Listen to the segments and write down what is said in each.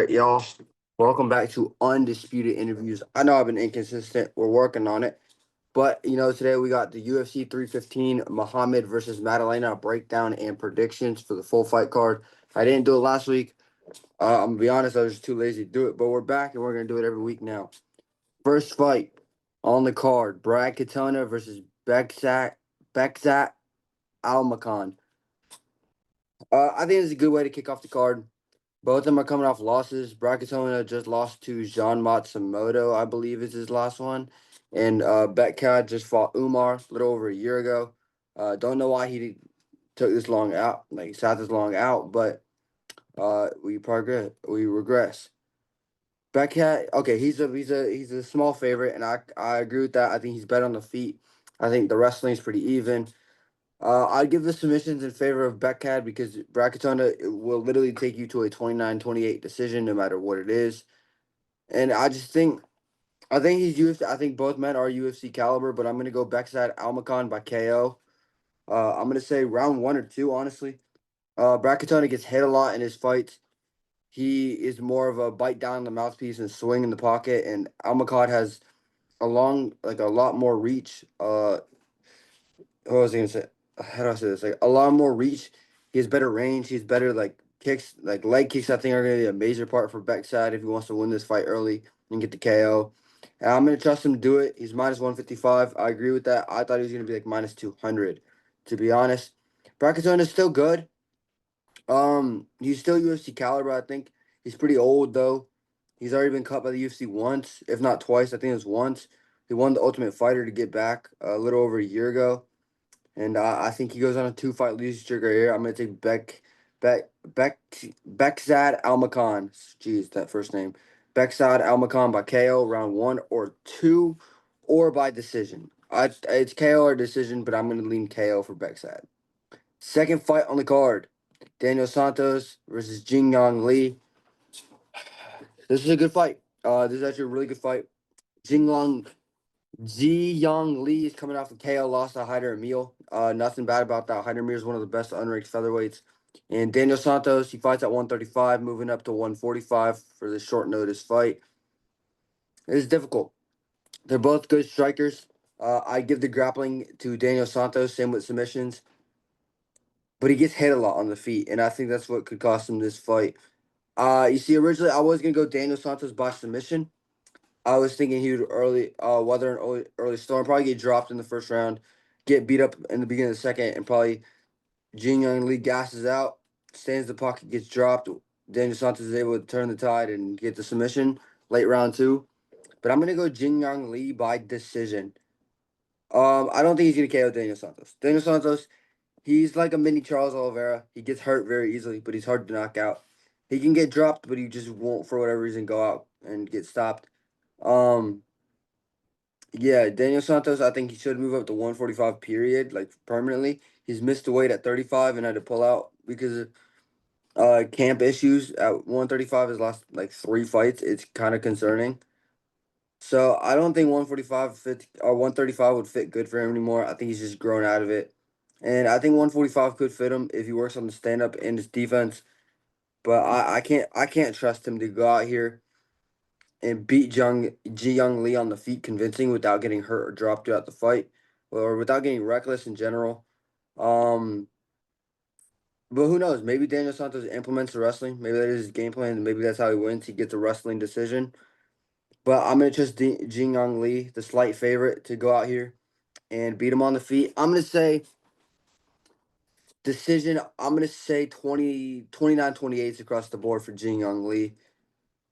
right, y'all. Welcome back to Undisputed Interviews. I know I've been inconsistent. We're working on it. But, today we got the UFC 315 Muhammad versus Maddalena breakdown and predictions for the full fight card. I didn't do it last week. I'm going to be honest, I was just too lazy to do it. But we're back and we're going to do it every week now. First fight on the card, Brad Katona versus Bekzat Almakan. I think it's a good way to kick off the card. Both of them are coming off losses. Brackatona just lost to Jean Matsumoto, I believe is his last one. And Betcad just fought Umar a little over a year ago. Don't know why he took this long out, sat this long out, but we regress. Betcad, okay, he's a small favorite, and I agree with that. I think he's better on the feet. I think the wrestling is pretty even. I'd give the submissions in favor of Betcad because Brackatona will literally take you to a 29-28 decision no matter what it is. And I think he's UFC. I think both men are UFC caliber, but I'm gonna go Bekzat Almakan by KO. I'm gonna say round 1 or 2, honestly. Brackatona gets hit a lot in his fights. He is more of a bite down the mouthpiece and swing in the pocket, and Almakan has a lot more reach. What was I gonna say? How do I say this? Like a lot more reach. He has better range. He's better kicks, like leg kicks. I think are gonna be a major part for Beckside if he wants to win this fight early and get the KO. And I'm gonna trust him to do it. He's minus 155. I agree with that. I thought he was gonna be like minus 200. To be honest, Brackatone is still good. He's still UFC caliber. I think he's pretty old though. He's already been cut by the UFC once, if not twice. I think it was once. He won the Ultimate Fighter to get back a little over a year ago. And I think he goes on a 2-fight losing streak right here. I'm gonna take Bekzad Almakan. Jeez, that first name. Bekzad Almakan by KO round 1 or 2, or by decision. It's KO or decision, but I'm gonna lean KO for Bekzad. Second fight on the card, Daniel Santos versus Jingyang Lee. This is a good fight. This is actually a really good fight. Ji Young Lee is coming off of KO, lost to Hyder Emil. Nothing bad about that. Hyder Emil is one of the best unranked featherweights. And Daniel Santos, he fights at 135, moving up to 145 for this short notice fight. It's difficult. They're both good strikers. I give the grappling to Daniel Santos, same with submissions. But he gets hit a lot on the feet, and I think that's what could cost him this fight. You see, originally I was going to go Daniel Santos by submission. I was thinking he would weather an early storm, probably get dropped in the first round, get beat up in the beginning of the second, and probably Jin Young Lee gasses out, stays in the pocket, gets dropped. Daniel Santos is able to turn the tide and get the submission late round 2. But I'm gonna go Jin Young Lee by decision. I don't think he's gonna KO Daniel Santos. Daniel Santos, he's like a mini Charles Oliveira. He gets hurt very easily, but he's hard to knock out. He can get dropped, but he just won't, for whatever reason, go out and get stopped. Um, Yeah, Daniel Santos, I think he should move up to 145 period, like permanently. He's missed the weight at 35 and had to pull out because of camp issues at 135 his last like 3 fights. It's kind of concerning. So I don't think 145 or 135 would fit good for him anymore. I think he's just grown out of it. And I think 145 could fit him if he works on the stand up and his defense. But I can't trust him to go out here and beat Ji Young Lee on the feet convincing without getting hurt or dropped throughout the fight, or without getting reckless in general. Um, but who knows? Maybe Daniel Santos implements the wrestling. Maybe that is his game plan. Maybe that's how he wins. He gets a wrestling decision. But I'm gonna trust Jin Young Lee, the slight favorite, to go out here and beat him on the feet. I'm gonna say decision. I'm gonna say 29-28 across the board for Jin Young Lee.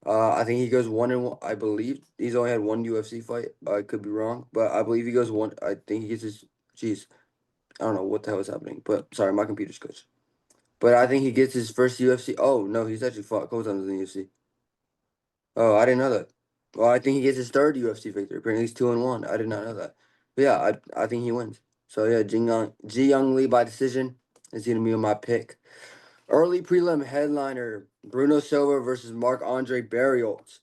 I think he goes 1-1. I believe he's only had one UFC fight. I could be wrong, but I believe he goes one. I think he gets his. Jeez, I don't know what the hell is happening. But sorry, my computer's glitched. But I think he gets his first UFC. Oh no, he's actually fought a couple times in the UFC. Oh, I didn't know that. Well, I think he gets his third UFC victory. Apparently, he's 2-1. I did not know that. But yeah, I think he wins. So yeah, Ji Young Lee by decision is gonna be my pick. Early prelim headliner: Bruno Silva versus Marc Andre Barrios.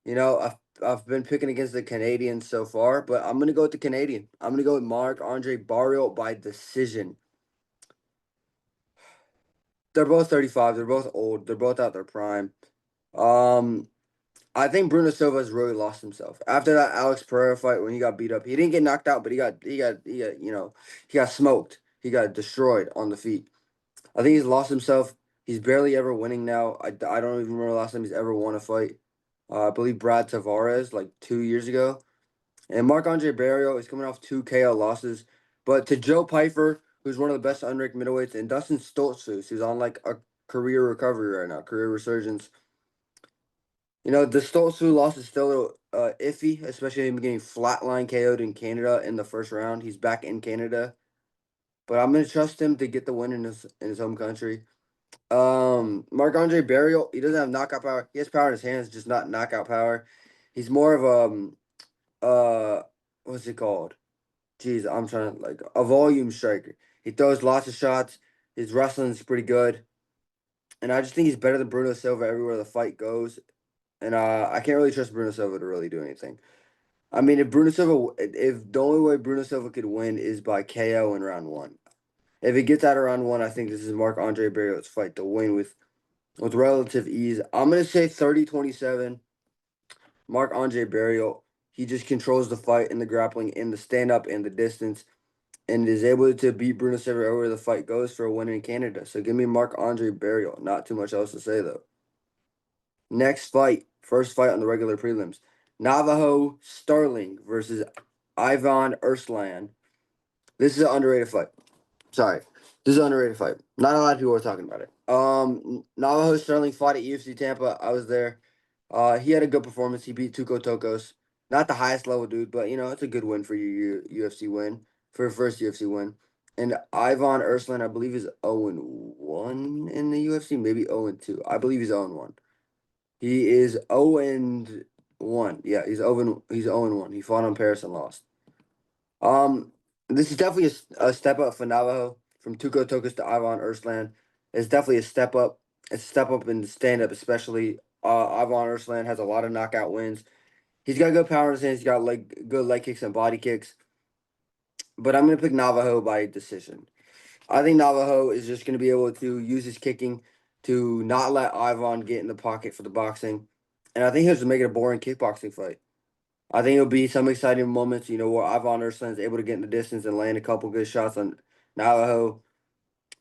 I've been picking against the Canadians so far, but I'm gonna go with the Canadian. I'm gonna go with Marc Andre Barrios by decision. They're both 35. They're both old. They're both out their prime. Um, I think Bruno Silva has really lost himself after that Alex Pereira fight when he got beat up. He didn't get knocked out, but he got smoked. He got destroyed on the feet. I think he's lost himself. He's barely ever winning now. I don't even remember the last time he's ever won a fight. I believe Brad Tavares like 2 years ago. And Marc Andre Barrio is coming off two KO losses. But to Joe Pyfer, who's one of the best unranked middleweights, and Dustin Stoltzfus, who's on like a career recovery right now, career resurgence. The Stoltzfus loss is still a little iffy, especially him getting flatline KO'd in Canada in the first round. He's back in Canada. But I'm gonna trust him to get the win in his home country. Marc Andre Barrio, he doesn't have knockout power. He has power in his hands, just not knockout power. He's more of what's it called? Jeez, I'm trying to like a volume striker. He throws lots of shots. His wrestling's pretty good, and I just think he's better than Bruno Silva everywhere the fight goes. And I can't really trust Bruno Silva to really do anything. I mean, if the only way Bruno Silva could win is by KO in round one. If it gets out of round one, I think this is Marc Andre Barrios' fight to win with relative ease. I'm gonna say 30-27. Marc Andre Barrio. He just controls the fight and the grappling and the stand up and the distance, and is able to beat Bruno Silva wherever the fight goes for a win in Canada. So give me Marc Andre Barrio. Not too much else to say though. Next fight, first fight on the regular prelims. Navajo Sterling versus Ivan Erslan. This is an underrated fight. Sorry. This is an underrated fight. Not a lot of people are talking about it. Navajo Sterling fought at UFC Tampa. I was there. He had a good performance. He beat Tuco Tokos. Not the highest level dude, but it's a good win for your UFC win. For your first UFC win. And Ivan Erslan, I believe, is 0-1 in the UFC, maybe 0-2. I believe he's 0-1. He is 0-1. Yeah, he's 0-1. He fought on Paris and lost. This is definitely a step up for Navajo from Tuco Tokus to Ivan Erslan. It's definitely a step up. It's a step up in the stand up, especially. Ivan Erslan has a lot of knockout wins. He's got good power in his hands. He's got good leg kicks and body kicks. But I'm gonna pick Navajo by decision. I think Navajo is just gonna be able to use his kicking to not let Ivan get in the pocket for the boxing, and I think he'll just make it a boring kickboxing fight. I think it'll be some exciting moments, where Ivan Erslan is able to get in the distance and land a couple good shots on Navajo.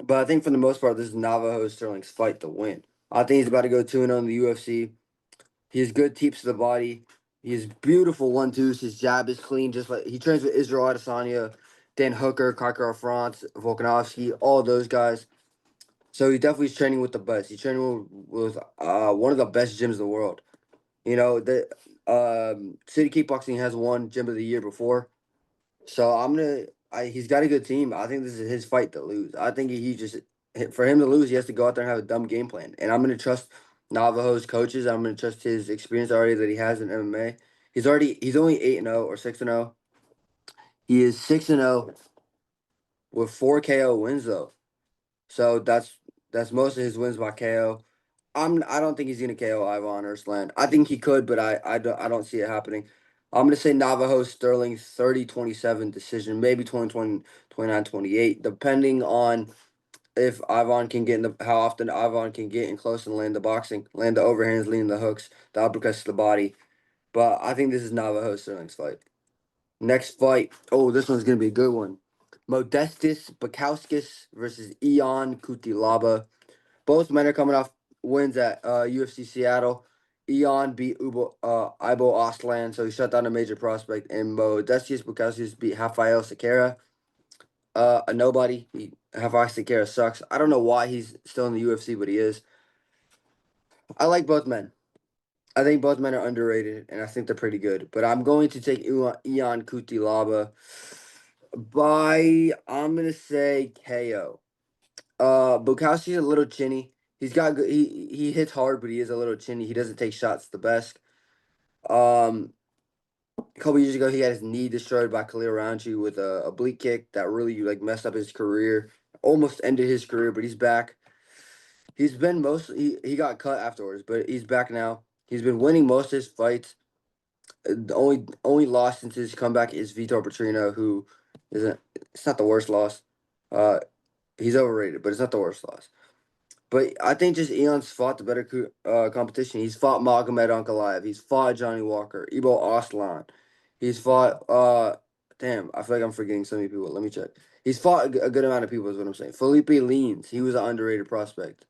But I think for the most part, this is Navajo Sterling's fight to win. I think he's about to go 2-0 in the UFC. He has good teeps to the body. He has beautiful 1-2s. His jab is clean, just like he trains with Israel Adesanya, Dan Hooker, Kakar France, Volkanovski, all those guys. So he definitely is training with the best. He's training with one of the best gyms in the world. The City Kickboxing has won Gym of the Year before. So he's got a good team. I think this is his fight to lose. I think for him to lose, he has to go out there and have a dumb game plan. And I'm gonna trust Navajo's coaches. I'm gonna trust his experience already that he has in MMA. He's only 8-0 or 6-0. He is 6-0 with 4 KO wins though. So that's most of his wins by KO. I don't think he's gonna KO Ivan Erslan. I think he could, but I don't see it happening. I'm gonna say Navajo Sterling 30-27 decision, maybe 20-20, 29-28, depending on if Ivan can get in how often Ivan can get in close and land the overhands, lean the hooks, the uppercuts to the body. But I think this is Navajo Sterling's fight. Next fight. Oh, this one's gonna be a good one. Modestas Bukowskis versus Ion Kutilaba. Both men are coming off wins at UFC Seattle. Eon beat Ibo Ostland, so he shut down a major prospect. And Modestas Bukowskis beat Rafael Sequeira, a nobody. Rafael Sequeira sucks. I don't know why he's still in the UFC, but he is. I like both men. I think both men are underrated, and I think they're pretty good. But I'm going to take Ion Kutilaba I'm going to say KO. Bukowski's a little chinny. He's got good. He hits hard, but he is a little chinny. He doesn't take shots the best. A couple years ago, he had his knee destroyed by Khalil Rountree with a oblique kick that really messed up his career, almost ended his career. But he's back. He's been he got cut afterwards, but he's back now. He's been winning most of his fights. The only loss since his comeback is Vitor Petrino, who isn't. It's not the worst loss. He's overrated, but it's not the worst loss. But I think just Eon's fought the better competition. He's fought Magomed Ankalaev. He's fought Johnny Walker, Ibo Aslan. He's fought damn, I feel like I'm forgetting so many people. Let me check. He's fought a good amount of people is what I'm saying. Felipe Leans, he was an underrated prospect.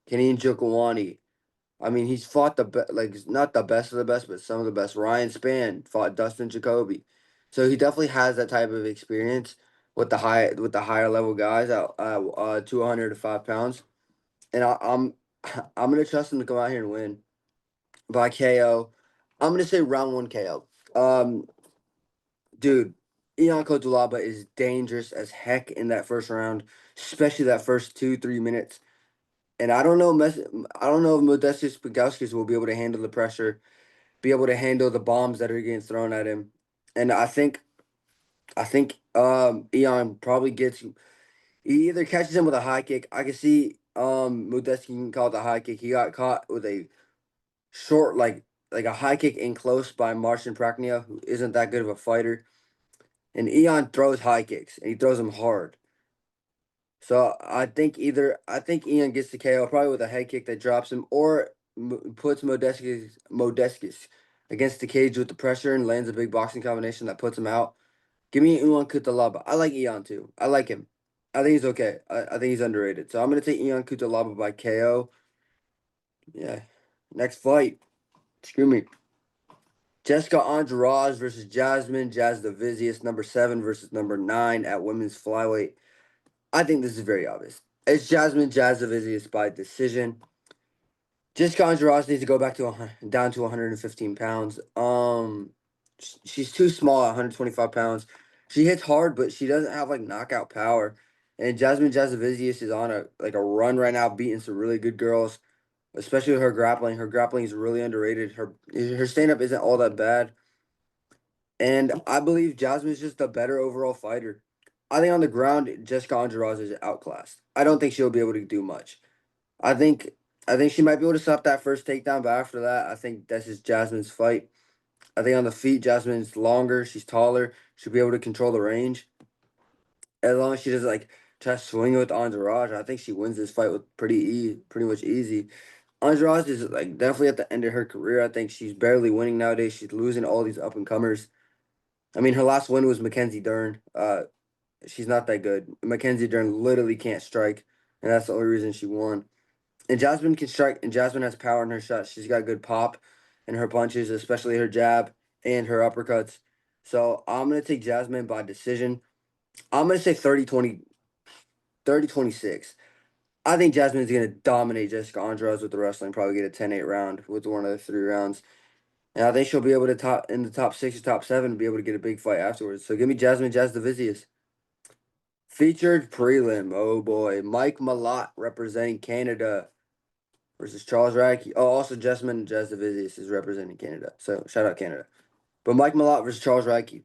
Kenny Njokuani. I mean, he's fought like not the best of the best, but some of the best. Ryan Spann fought Dustin Jacoby. So he definitely has that type of experience with the higher level guys at 205 pounds. And I'm gonna trust him to come out here and win by KO. I'm gonna say round one KO. Dude, Ion Kotulaba is dangerous as heck in that first round, especially that first 2-3 minutes. And I don't know, I don't know if Modestus Pagauskis will be able to handle the pressure, be able to handle the bombs that are getting thrown at him. And I think Ion probably gets he either catches him with a high kick. I can see Modestus can call it a high kick. He got caught with a short like a high kick in close by Marcin Praknia, who isn't that good of a fighter. And Ion throws high kicks and he throws them hard. So I think Ian gets the KO probably with a head kick that drops him, or puts Modeskis against the cage with the pressure and lands a big boxing combination that puts him out. Give me Ion Kutalaba. I like Ian too. I like him. I think he's okay. I think he's underrated. So I'm gonna take Ion Kutalaba by KO. Yeah. Next fight. Screw me. Jessica Andrade versus Jasmine Jasudavicius, number 7 versus number 9 at women's flyweight. I think this is very obvious. It's Jasmine Jasudavicius by decision. Jessica Andrade needs to go back to down to 115 pounds. She's too small at 125 pounds. She hits hard, but she doesn't have like knockout power. And Jasmine Jasudavicius is on a run right now, beating some really good girls, especially with her grappling. Her grappling is really underrated. Her stand up isn't all that bad. And I believe Jasmine's just a better overall fighter. I think on the ground, Jessica Andrade is outclassed. I don't think she'll be able to do much. I think I think she might be able to stop that first takedown, but after that, I think this is Jasmine's fight. I think on the feet, Jasmine's longer, she's taller, she'll be able to control the range. As long as she doesn't like try to swing with Andrade, I think she wins this fight with pretty much easy. Andrade is like definitely at the end of her career. I think she's barely winning nowadays. She's losing all these up and comers. I mean, her last win was Mackenzie Dern. She's not that good. Mackenzie Dern literally can't strike, and that's the only reason she won. And Jasmine can strike, and Jasmine has power in her shots. She's got good pop in her punches, especially her jab and her uppercuts. So I'm going to take Jasmine by decision. I'm going to say 30-26. I think Jasmine is going to dominate Jessica Andrade with the wrestling, probably get a 10-8 round with one of the 3 rounds. And I think she'll be able to top in the top 6 or top 7 and be able to get a big fight afterwards. So give me Jasmine Jasudavicius. Featured prelim. Oh boy. Mike Malott representing Canada versus Charles Radke. Oh, also Jasmine Jasudavicius is representing Canada. So shout out Canada. But Mike Malott versus Charles Radke.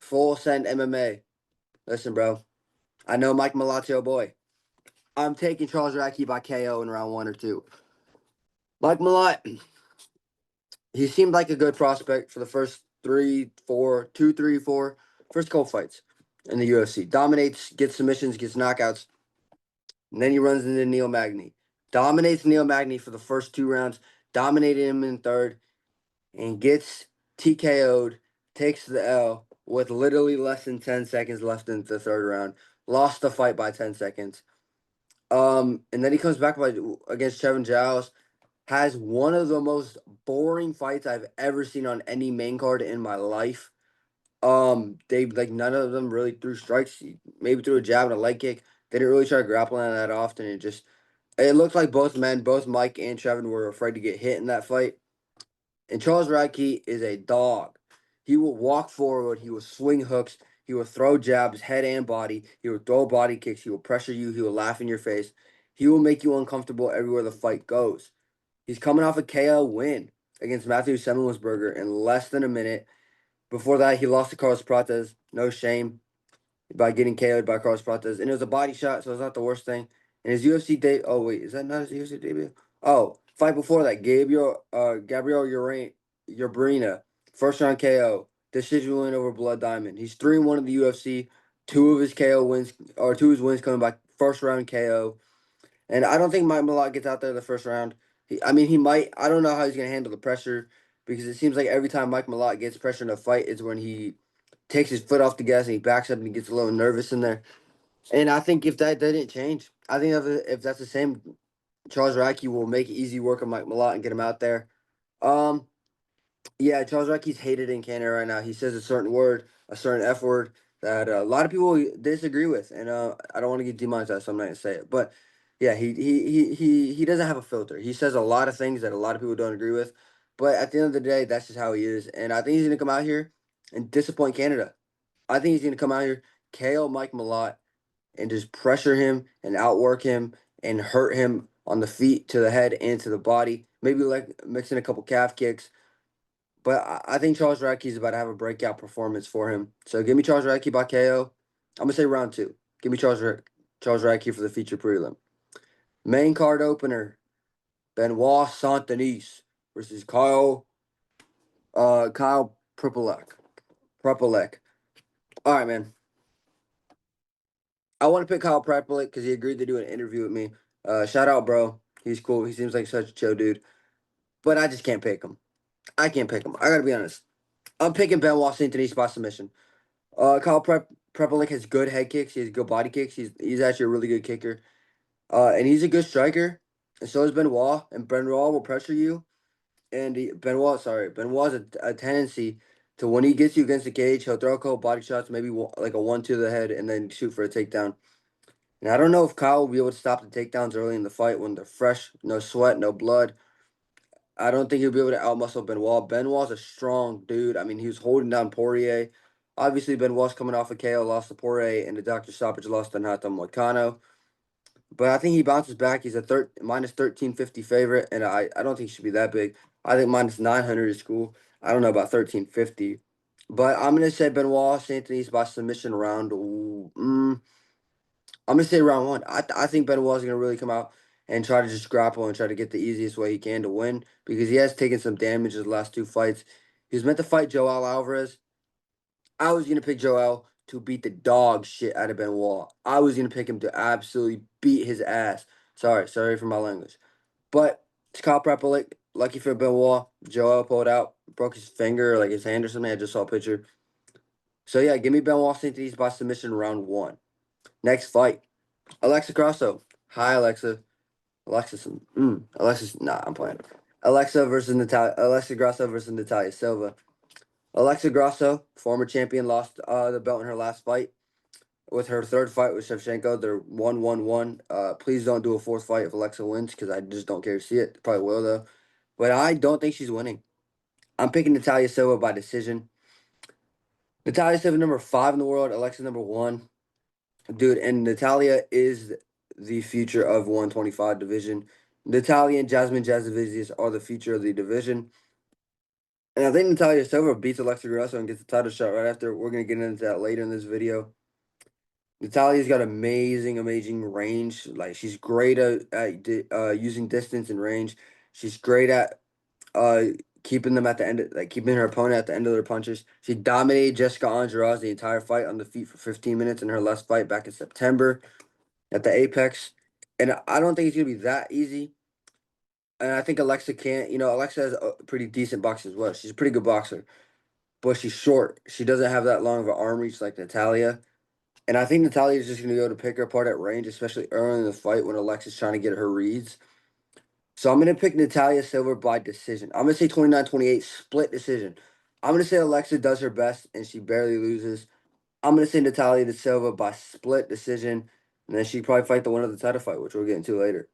Full send MMA. Listen, bro. I know Mike Malott's your boy. I'm taking Charles Radke by KO in round 1 or 2. Mike Malott, he seemed like a good prospect for the first 3, 4, first couple fights in the UFC. Dominates, gets submissions, gets knockouts. And then he runs into Neil Magny. Dominates Neil Magny for the first 2 rounds. Dominated him in third. And gets TKO'd. Takes the L with literally less than 10 seconds left in the third round. Lost the fight by 10 seconds. And then he comes back against Chevin Giles. Has one of the most boring fights I've ever seen on any main card in my life. They like none of them really threw strikes. Maybe threw a jab and a leg kick. They didn't really try grappling that often. It looked like both men, both Mike and Trevin, were afraid to get hit in that fight. And Charles Radke is a dog. He will walk forward. He will swing hooks. He will throw jabs, head and body. He will throw body kicks. He will pressure you. He will laugh in your face. He will make you uncomfortable everywhere the fight goes. He's coming off a KO win against Matthew Semmelweisberger in less than a minute. Before that, he lost to Carlos Prates. No shame by getting KO'd by Carlos Prates. And it was a body shot, so it's not the worst thing. And his UFC debut. Oh, wait. Is that not his UFC debut? Oh, fight before that. Gabriel Urbarina. First round KO. Decision win over Blood Diamond. He's 3-1 in the UFC. Two of his wins coming by first round KO. And I don't think Mike Malott gets out there the first round. I mean, he might. I don't know how he's going to handle the pressure because it seems like every time Mike Malott gets pressure in a fight is when he takes his foot off the gas and he backs up and he gets a little nervous in there. And I think if that didn't change, I think if that's the same, Charles Radtke will make easy work of Mike Malott and get him out there. Um, yeah, Charles Radtke's hated in Canada right now. He says a certain word, a certain F word that a lot of people disagree with, and I don't want to get demonetized, so I'm not gonna say it. But yeah, he doesn't have a filter. He says a lot of things that a lot of people don't agree with, but at the end of the day, that's just how he is. And I think he's gonna come out here and disappoint Canada. I think he's gonna come out here, KO Mike Malott, and just pressure him and outwork him and hurt him on the feet, to the head, and to the body. Maybe like mixing a couple calf kicks, but I think Charles Radtke's about to have a breakout performance for him. So give me Charles Radtke by KO. I'm gonna say round two. Give me Charles Radtke for the feature prelim. Main card opener: Benoit Saint Denis versus Kyle Prepolek. Prepolek. All right, man. I want to pick Kyle Prepolek because he agreed to do an interview with me. Shout out, bro. He's cool. He seems like such a chill dude. But I just can't pick him. I can't pick him. I gotta be honest. I'm picking Benoit Saint Denis by submission. Kyle Prepelic has good head kicks. He has good body kicks. He's actually a really good kicker. And he's a good striker. And so is Benoit. And Benoit will pressure you. And Benoit has a tendency to, when he gets you against the cage, he'll throw a couple body shots, maybe like a 1-2 to the head, and then shoot for a takedown. And I don't know if Kyle will be able to stop the takedowns early in the fight when they're fresh, no sweat, no blood. I don't think he'll be able to outmuscle Benoit. Benoit's a strong dude. I mean, he was holding down Poirier. Obviously, Benoit's coming off a KO, lost to Poirier, and the doctor stoppage lost to Nathan Moicano. But I think he bounces back. He's a minus 1350 favorite, and I don't think he should be that big. I think minus 900 is cool. I don't know about 1350. But I'm going to say Benoit Saint Denis by submission round. I'm gonna say round one. I think Benoit's gonna really come out and try to just grapple and try to get the easiest way he can to win because he has taken some damage in the last two fights. He was meant to fight Joel Alvarez. I was gonna pick Joel to beat the dog shit out of Benoit. I was gonna pick him to absolutely beat his ass. Sorry for my language. But Scott Prepelic, lucky for Benoit, Joel pulled out, broke his finger, like his hand or something. I just saw a picture. So yeah, give me Benoit St. Denis by submission round one. Next fight. Alexa Grasso. Hi, Alexa. Alexis. Nah, I'm playing. Alexa Grasso versus Natalia Silva. Alexa Grasso, former champion, lost the belt in her last fight. With her third fight with Shevchenko, they're 1-1-1. Please don't do a fourth fight if Alexa wins because I just don't care to see it. Probably will though, but I don't think she's winning. I'm picking Natalia Silva by decision. Natalia Silva number 5 in the world. Alexa number 1. Dude, and Natalia is the future of 125 division. Natalia and Jasmine Jasovicius are the future of the division. And I think Natalia Silva beats Alexa Grasso and gets the title shot right after. We're going to get into that later in this video. Natalia's got amazing range. Like, she's great at using distance and range. She's great at uh, keeping them at the end, like keeping her opponent at the end of their punches. She dominated Jessica Andrade the entire fight on the feet for 15 minutes in her last fight back in September at the Apex. And I don't think it's going to be that easy. And I think Alexa can't, Alexa has a pretty decent boxing as well. She's a pretty good boxer, but she's short. She doesn't have that long of an arm reach like Natalia. And I think Natalia is just going to go to pick her apart at range, especially early in the fight when Alexa's trying to get her reads. So I'm going to pick Natalia Silva by decision. I'm going to say 29-28 split decision. I'm going to say Alexa does her best and she barely loses. I'm going to say Natalia Silva by split decision. And then she probably fight the winner of the title fight, which we'll get into later.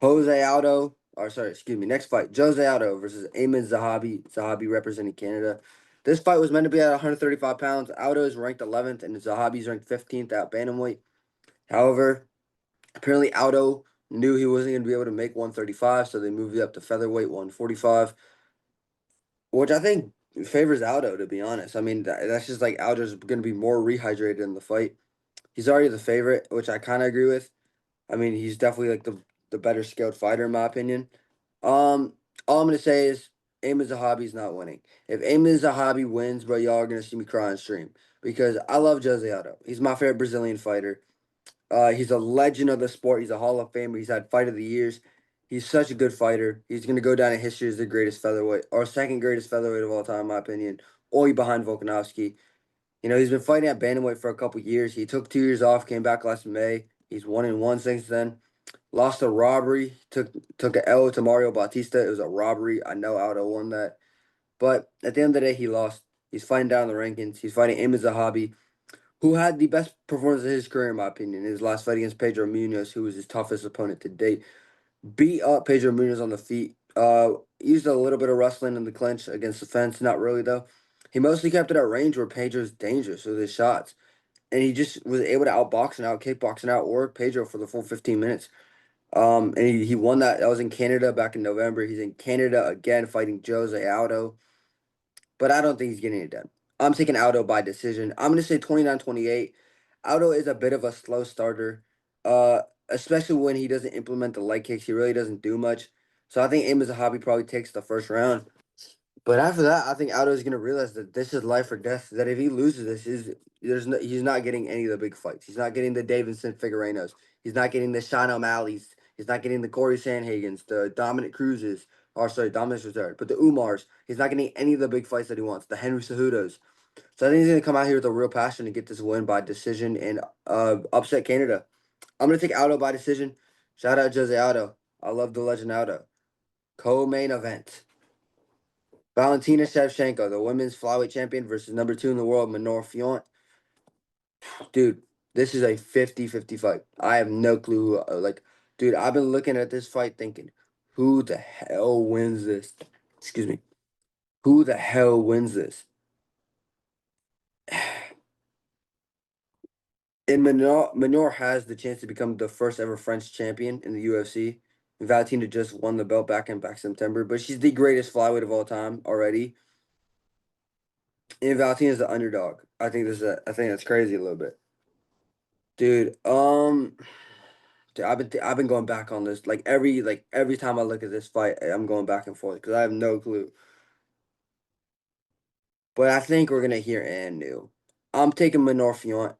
Next fight, Jose Aldo versus Ayman Zahabi. Zahabi representing Canada. This fight was meant to be at 135 pounds. Aldo is ranked 11th, and Zahabi is ranked 15th at bantamweight. However, apparently Aldo knew he wasn't going to be able to make 135, so they moved it up to featherweight 145, which I think favors Aldo, to be honest. I mean, that's just like Aldo's going to be more rehydrated in the fight. He's already the favorite, which I kind of agree with. I mean, he's definitely like the better skilled fighter in my opinion. All I'm gonna say is Ayman Zahabi's not winning. If Ayman Zahabi wins, bro, y'all are gonna see me cry on stream because I love Jose Aldo. He's my favorite Brazilian fighter. He's a legend of the sport. He's a Hall of Famer. He's had Fight of the Years. He's such a good fighter. He's going to go down in history as the greatest featherweight, or second greatest featherweight of all time, in my opinion, only behind Volkanovski. You know, he's been fighting at bantamweight for a couple years. He took 2 years off, came back last May. He's 1-1 since then. Lost a robbery. Took a L to Mario Bautista. It was a robbery. I know Aldo won that, but at the end of the day, he lost. He's fighting down the rankings. He's fighting Imaz Zahabi, who had the best performance of his career, in my opinion, in his last fight against Pedro Munoz, who was his toughest opponent to date. Beat up Pedro Munoz on the feet. Used a little bit of wrestling in the clinch against the fence. Not really, though. He mostly kept it at range where Pedro's dangerous with his shots. And he just was able to outbox and out kickbox and outwork Pedro for the full 15 minutes. And he won that. That was in Canada back in November. He's in Canada again fighting Jose Aldo, but I don't think he's getting it done. I'm taking Aldo by decision. I'm going to say 29-28. Aldo is a bit of a slow starter, uh, especially when he doesn't implement the leg kicks. He really doesn't do much. So I think Imaz Zahabi probably takes the first round. But after that, I think Aldo is going to realize that this is life or death. That if he loses this, he's not getting any of the big fights. He's not getting the Davidson Figueiredos. He's not getting the Sean O'Malley's. He's not getting the Corey Sandhagens, the Dominic Cruzes. Or sorry, Dominic's retired. But the Umars. He's not getting any of the big fights that he wants. The Henry Cejudos. So I think he's going to come out here with a real passion to get this win by decision and upset Canada. I'm going to take Aldo by decision. Shout out Jose Aldo. I love the legend Aldo. Co-main event. Valentina Shevchenko, the women's flyweight champion, versus number 2 in the world, Manor Fiorot. Dude, this is a 50-50 fight. I have no clue dude, I've been looking at this fight thinking, who the hell wins this? Excuse me. Who the hell wins this? And Manor has the chance to become the first ever French champion in the UFC. Valentina just won the belt back in September, but she's the greatest flyweight of all time already. And Valentina's the underdog. I think that's crazy a little bit. Dude, dude, I've been going back on this every time I look at this fight, I'm going back and forth because I have no clue. But I think we're gonna hear and new. I'm taking Manor Fiorot.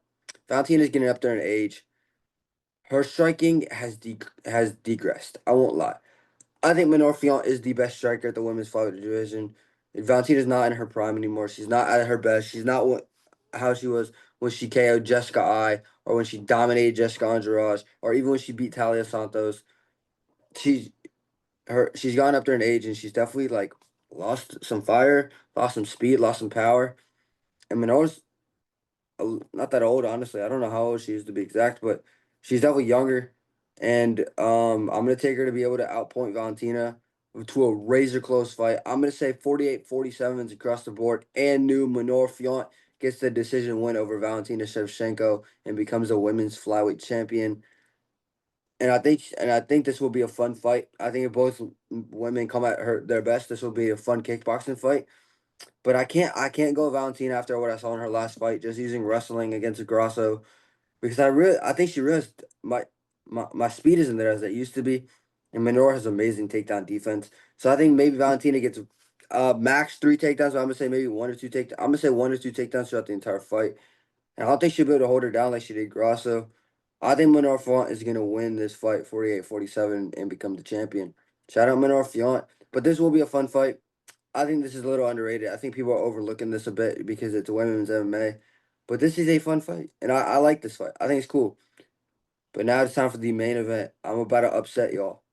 Valentina's getting up there in age. Her striking has degressed. I won't lie. I think Manor Fiorot is the best striker at the women's flyweight division. Valentina's not in her prime anymore. She's not at her best. She's not how she was when she KO'd Jessica I, or when she dominated Jessica Andrade, or even when she beat Talia Santos. She's she's gone up there in age, and she's definitely lost some fire, lost some speed, lost some power. And Manor's not that old, honestly. I don't know how old she is to be exact, but she's definitely younger. And I'm gonna take her to be able to outpoint Valentina to a razor close fight. I'm gonna say 48-47 across the board. And new Manor Fiorot gets the decision win over Valentina Shevchenko and becomes a women's flyweight champion. And I think this will be a fun fight. I think if both women come at their best, this will be a fun kickboxing fight. But I can't go Valentina after what I saw in her last fight, just using wrestling against Grasso, because I think she realized my speed isn't there as it used to be, and Minoru has amazing takedown defense. So I think maybe Valentina gets max 3 takedowns. But I'm gonna say maybe 1 or 2 takedowns. I'm gonna say 1 or 2 takedowns throughout the entire fight, and I don't think she'll be able to hold her down like she did Grasso. I think Minoru Fiorot is gonna win this fight 48-47 and become the champion. Shout out Minoru Fiorot, but this will be a fun fight. I think this is a little underrated. I think people are overlooking this a bit because it's women's MMA. But this is a fun fight. And I like this fight. I think it's cool. But now it's time for the main event. I'm about to upset y'all.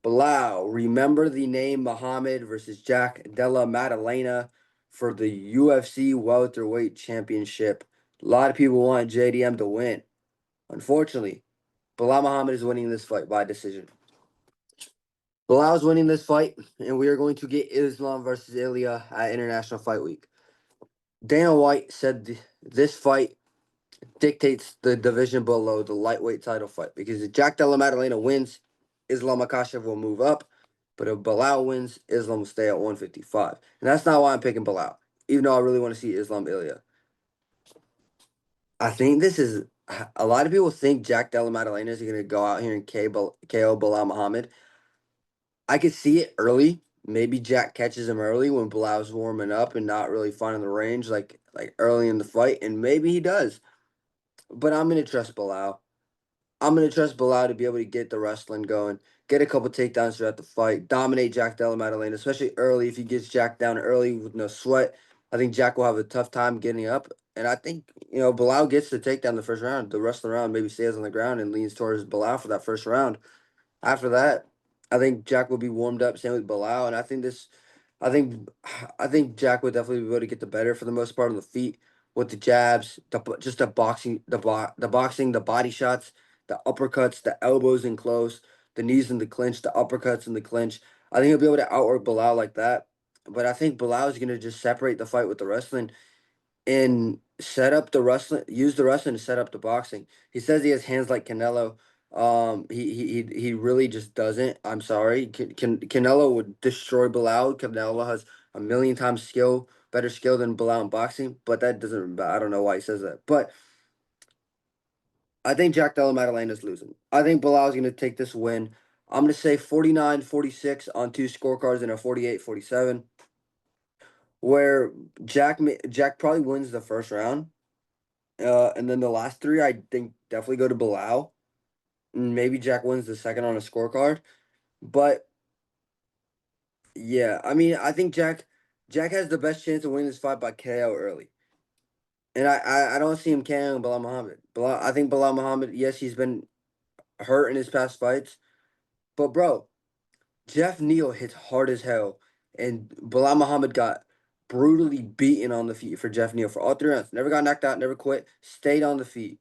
Bilal, remember the name Muhammad versus Jack Della Maddalena for the UFC Welterweight Championship. A lot of people want JDM to win. Unfortunately, Bilal Muhammad is winning this fight by decision. Bilal's winning this fight, and we are going to get Islam versus Ilya at International Fight Week. Dana White said this fight dictates the division below the lightweight title fight, because if Jack Della Maddalena wins, Islam Makhachev will move up, but if Bilal wins, Islam will stay at 155. And that's not why I'm picking Bilal, even though I really want to see Islam Ilya. I think this is a lot of people think Jack Della Maddalena is going to go out here and KO Bilal Muhammad. I could see it early. Maybe Jack catches him early when Bilal's warming up and not really finding the range like early in the fight, and maybe he does. but I'm gonna trust Bilal. I'm gonna trust Bilal to be able to get the wrestling going, get a couple takedowns throughout the fight, dominate Jack Della Maddalena, especially early. If he gets Jack down early with no sweat, I think Jack will have a tough time getting up. And I think Bilal gets the takedown the first round. The rest of the round maybe stays on the ground and leans towards Bilal for that first round. After that, I think Jack will be warmed up. Same with Bilal, and I think, I think Jack would definitely be able to get the better for the most part on the feet with the jabs, just the boxing, the boxing, the body shots, the uppercuts, the elbows in close, the knees in the clinch, the uppercuts in the clinch. I think he'll be able to outwork Bilal like that. But I think Bilal is gonna just separate the fight with the wrestling and set up the wrestling, use the wrestling to set up the boxing. He says he has hands like Canelo. He really just doesn't. I'm sorry. Canelo would destroy Bilal. Canelo has a million times better skill than Bilal in boxing, but that doesn't. I don't know why he says that. But I think Jack Della Maddalena is losing. I think Bilal is going to take this win. I'm going to say 49-46 on two scorecards and a 48-47, where Jack probably wins the first round. And then the last three, I think definitely go to Bilal. Maybe Jack wins the second on a scorecard. But yeah, I mean, I think Jack has the best chance of winning this fight by KO early. And I don't see him KOing Bilal Muhammad. I think Bilal Muhammad, yes, he's been hurt in his past fights. But bro, Jeff Neal hits hard as hell. And Bilal Muhammad got brutally beaten on the feet for Jeff Neal for all 3 rounds. Never got knocked out, never quit, stayed on the feet.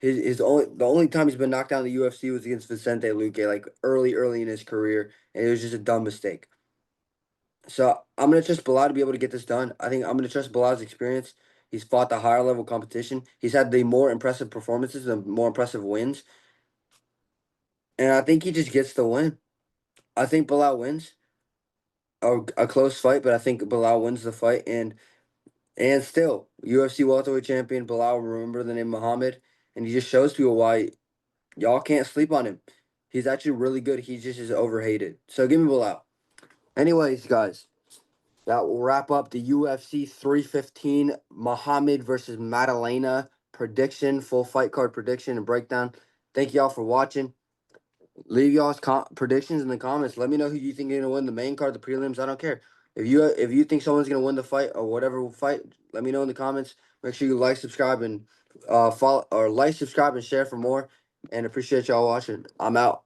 The only time he's been knocked down in the UFC was against Vicente Luque, like early in his career, and it was just a dumb mistake. So I'm gonna trust Bilal to be able to get this done. I think I'm gonna trust Bilal's experience. He's fought the higher level competition. He's had the more impressive performances and more impressive wins, and I think he just gets the win. I think Bilal wins a close fight, but I think Bilal wins the fight, and still UFC welterweight champion Bilal will remember the name Muhammad, and he just shows people why y'all can't sleep on him. He's actually really good. He just is overhated. So give me Bilal. Anyways, guys, that will wrap up the UFC 315 Muhammad versus Maddalena prediction, full fight card prediction and breakdown. Thank y'all for watching. Leave y'all's predictions in the comments. Let me know who you think is gonna win the main card, the prelims. I don't care. If you think someone's gonna win the fight or whatever fight, let me know in the comments. Make sure you like, subscribe, and follow or like, subscribe, and share for more. And appreciate y'all watching. I'm out.